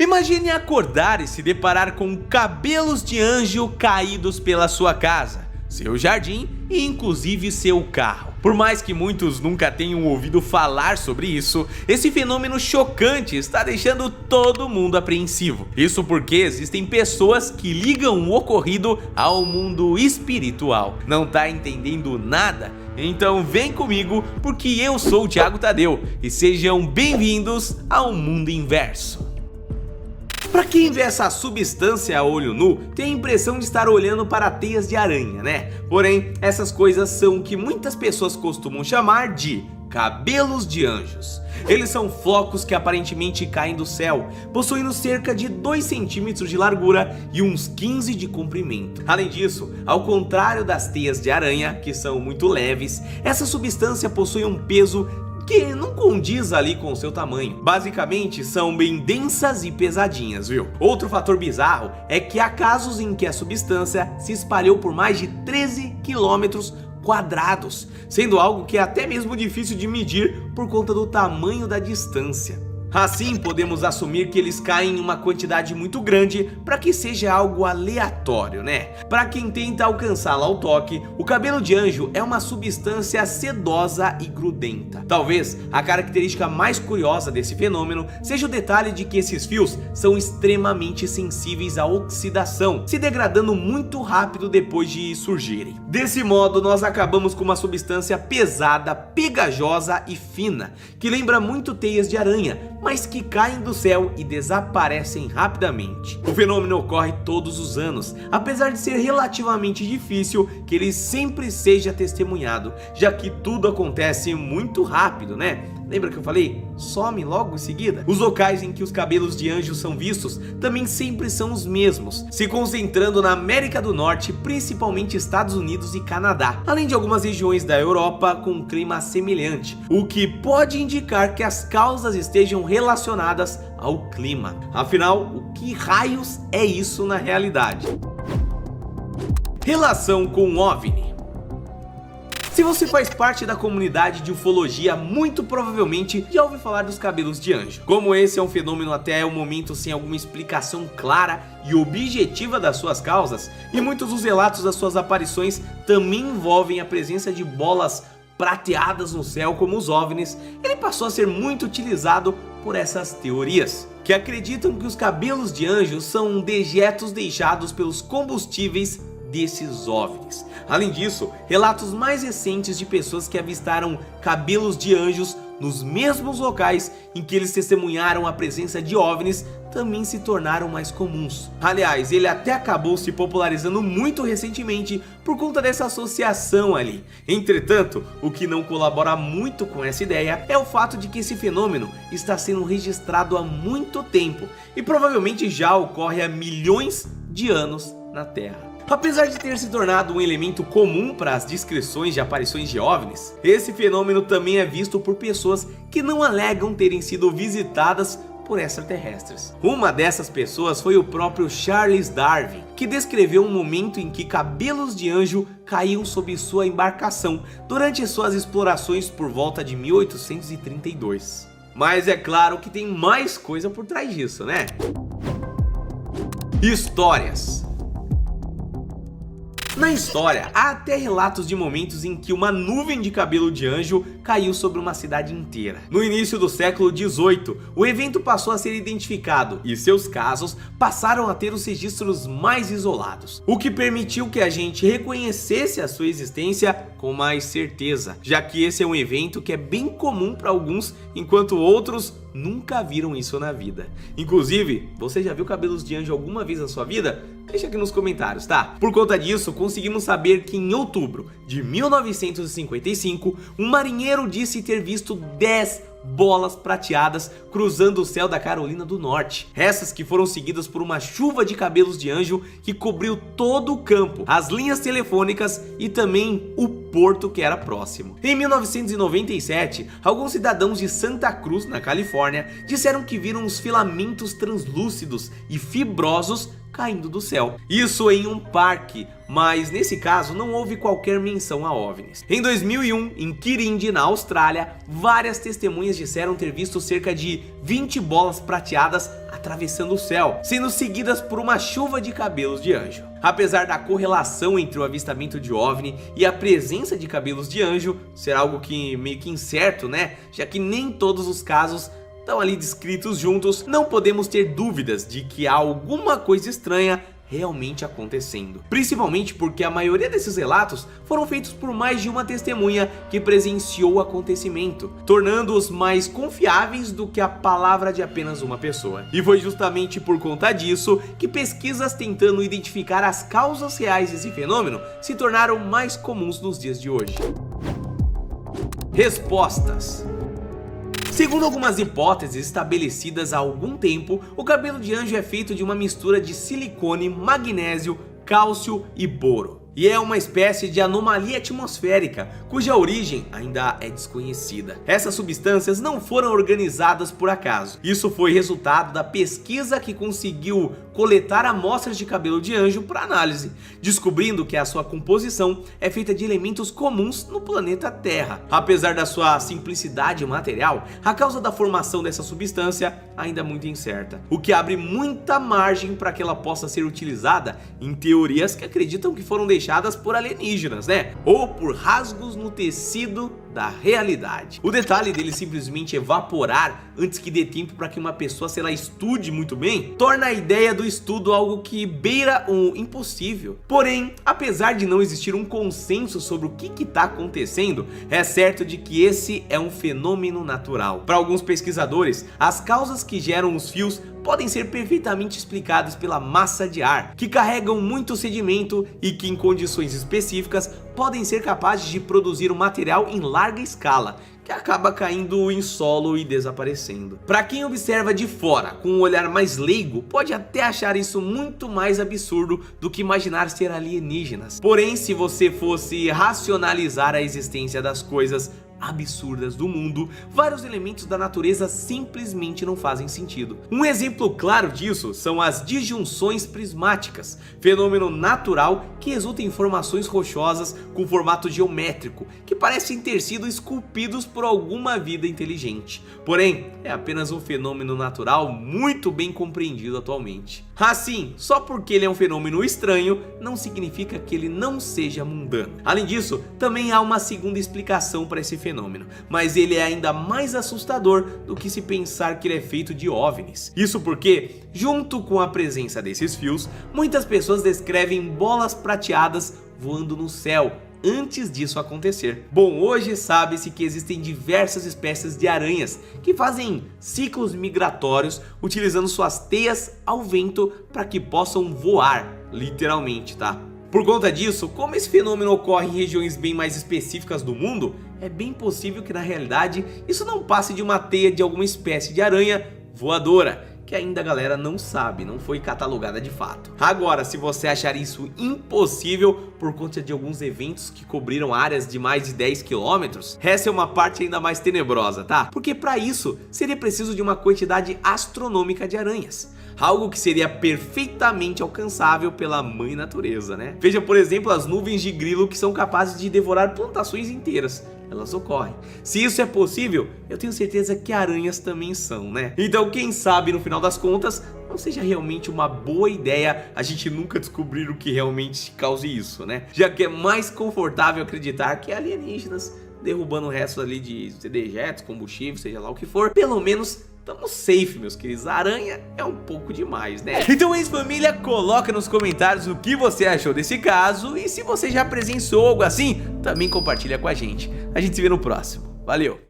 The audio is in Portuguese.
Imagine acordar e se deparar com cabelos de anjo caídos pela sua casa, seu jardim e inclusive seu carro. Por mais que muitos nunca tenham ouvido falar sobre isso, esse fenômeno chocante está deixando todo mundo apreensivo. Isso porque existem pessoas que ligam o ocorrido ao mundo espiritual. Não tá entendendo nada? Então vem comigo, porque eu sou o Thiago Tadeu e sejam bem-vindos ao Mundo Inverso. Pra quem vê essa substância a olho nu, tem a impressão de estar olhando para teias de aranha, né? Porém, essas coisas são o que muitas pessoas costumam chamar de cabelos de anjos. Eles são flocos que aparentemente caem do céu, possuindo cerca de 2 centímetros de largura e uns 15 de comprimento. Além disso, ao contrário das teias de aranha, que são muito leves, essa substância possui um peso que não condiz ali com o seu tamanho. Basicamente são bem densas e pesadinhas, viu? Outro fator bizarro é que há casos em que a substância se espalhou por mais de 13 quilômetros quadrados, sendo algo que é até mesmo difícil de medir por conta do tamanho da distância. Assim, podemos assumir que eles caem em uma quantidade muito grande para que seja algo aleatório, né? Para quem tenta alcançá-la ao toque, o cabelo de anjo é uma substância sedosa e grudenta. Talvez a característica mais curiosa desse fenômeno seja o detalhe de que esses fios são extremamente sensíveis à oxidação, se degradando muito rápido depois de surgirem. Desse modo, nós acabamos com uma substância pesada, pegajosa e fina, que lembra muito teias de aranha, mas que caem do céu e desaparecem rapidamente. O fenômeno ocorre todos os anos, apesar de ser relativamente difícil que ele sempre seja testemunhado, já que tudo acontece muito rápido, né? Lembra que eu falei? Some logo em seguida. Os locais em que os cabelos de anjo são vistos também sempre são os mesmos, se concentrando na América do Norte, principalmente Estados Unidos e Canadá, além de algumas regiões da Europa com um clima semelhante, o que pode indicar que as causas estejam relacionadas ao clima. Afinal, o que raios é isso na realidade? Relação com OVNI. Se você faz parte da comunidade de ufologia, muito provavelmente já ouviu falar dos cabelos de anjo. Como esse é um fenômeno até o momento sem alguma explicação clara e objetiva das suas causas, e muitos dos relatos das suas aparições também envolvem a presença de bolas prateadas no céu como os OVNIs, ele passou a ser muito utilizado por essas teorias, que acreditam que os cabelos de anjo são dejetos deixados pelos combustíveis desses OVNIs. Além disso, relatos mais recentes de pessoas que avistaram cabelos de anjos nos mesmos locais em que eles testemunharam a presença de OVNIs também se tornaram mais comuns. Aliás, ele até acabou se popularizando muito recentemente por conta dessa associação ali. Entretanto, o que não colabora muito com essa ideia é o fato de que esse fenômeno está sendo registrado há muito tempo e provavelmente já ocorre há milhões de anos na Terra. Apesar de ter se tornado um elemento comum para as descrições de aparições de OVNIs, esse fenômeno também é visto por pessoas que não alegam terem sido visitadas por extraterrestres. Uma dessas pessoas foi o próprio Charles Darwin, que descreveu um momento em que cabelos de anjo caíam sob sua embarcação durante suas explorações por volta de 1832. Mas é claro que tem mais coisa por trás disso, né? Histórias. Na história, há até relatos de momentos em que uma nuvem de cabelo de anjo caiu sobre uma cidade inteira. No início do século XVIII, o evento passou a ser identificado e seus casos passaram a ter os registros mais isolados, o que permitiu que a gente reconhecesse a sua existência com mais certeza, já que esse é um evento que é bem comum para alguns, enquanto outros nunca viram isso na vida. Inclusive, você já viu cabelos de anjo alguma vez na sua vida? Deixa aqui nos comentários, tá? Por conta disso, conseguimos saber que em outubro de 1955, um marinheiro disse ter visto 10 bolas prateadas cruzando o céu da Carolina do Norte. Essas que foram seguidas por uma chuva de cabelos de anjo que cobriu todo o campo, as linhas telefônicas e também o porto que era próximo. Em 1997, alguns cidadãos de Santa Cruz, na Califórnia, disseram que viram uns filamentos translúcidos e fibrosos caindo do céu. Isso em um parque, mas nesse caso não houve qualquer menção a OVNIs. Em 2001, em Kirindi, na Austrália, várias testemunhas disseram ter visto cerca de 20 bolas prateadas atravessando o céu, sendo seguidas por uma chuva de cabelos de anjo. Apesar da correlação entre o avistamento de OVNI e a presença de cabelos de anjo ser algo que meio que incerto, né? Já que nem todos os casos estão ali descritos juntos, não podemos ter dúvidas de que há alguma coisa estranha realmente acontecendo. Principalmente porque a maioria desses relatos foram feitos por mais de uma testemunha que presenciou o acontecimento, tornando-os mais confiáveis do que a palavra de apenas uma pessoa. E foi justamente por conta disso que pesquisas tentando identificar as causas reais desse fenômeno se tornaram mais comuns nos dias de hoje. Respostas. Segundo algumas hipóteses estabelecidas há algum tempo, o cabelo de anjo é feito de uma mistura de silicone, magnésio, cálcio e boro. E é uma espécie de anomalia atmosférica, cuja origem ainda é desconhecida. Essas substâncias não foram organizadas por acaso. Isso foi resultado da pesquisa que conseguiu coletar amostras de cabelo de anjo para análise, descobrindo que a sua composição é feita de elementos comuns no planeta Terra. Apesar da sua simplicidade material, a causa da formação dessa substância ainda é muito incerta, o que abre muita margem para que ela possa ser utilizada em teorias que acreditam que foram deixadas por alienígenas, né? Ou por rasgos no tecido da realidade. O detalhe dele simplesmente evaporar antes que dê tempo para que uma pessoa, sei lá, estude muito bem, torna a ideia do estudo algo que beira o impossível. Porém, apesar de não existir um consenso sobre o que está acontecendo, é certo de que esse é um fenômeno natural. Para alguns pesquisadores, as causas que geram os fios podem ser perfeitamente explicadas pela massa de ar, que carregam muito sedimento e que em condições específicas podem ser capazes de produzir um material em larga escala, que acaba caindo em solo e desaparecendo. Para quem observa de fora, com um olhar mais leigo, pode até achar isso muito mais absurdo do que imaginar ser alienígenas. Porém, se você fosse racionalizar a existência das coisas absurdas do mundo, vários elementos da natureza simplesmente não fazem sentido. Um exemplo claro disso são as disjunções prismáticas, fenômeno natural que resulta em formações rochosas com formato geométrico, que parecem ter sido esculpidos por alguma vida inteligente. Porém, é apenas um fenômeno natural muito bem compreendido atualmente. Assim, só porque ele é um fenômeno estranho, não significa que ele não seja mundano. Além disso, também há uma segunda explicação para esse fenômeno, mas ele é ainda mais assustador do que se pensar que ele é feito de OVNIs. Isso porque, junto com a presença desses fios, muitas pessoas descrevem bolas prateadas voando no céu antes disso acontecer. Bom, hoje sabe-se que existem diversas espécies de aranhas que fazem ciclos migratórios utilizando suas teias ao vento para que possam voar, literalmente, tá? Por conta disso, como esse fenômeno ocorre em regiões bem mais específicas do mundo, é bem possível que na realidade isso não passe de uma teia de alguma espécie de aranha voadora, que ainda a galera não sabe, não foi catalogada de fato. Agora, se você achar isso impossível por conta de alguns eventos que cobriram áreas de mais de 10 km, essa é uma parte ainda mais tenebrosa, tá? Porque para isso seria preciso de uma quantidade astronômica de aranhas, algo que seria perfeitamente alcançável pela mãe natureza, né? Veja, por exemplo, as nuvens de grilo que são capazes de devorar plantações inteiras. Elas ocorrem. Se isso é possível, eu tenho certeza que aranhas também são, né? Então, quem sabe, no final das contas, não seja realmente uma boa ideia a gente nunca descobrir o que realmente cause isso, né? Já que é mais confortável acreditar que alienígenas derrubando o resto ali de dejetos, combustível, seja lá o que for, pelo menos estamos safe, meus queridos. A aranha é um pouco demais, né? Então é isso, família. Coloca nos comentários o que você achou desse caso. E se você já presenciou algo assim, também compartilha com a gente. A gente se vê no próximo. Valeu!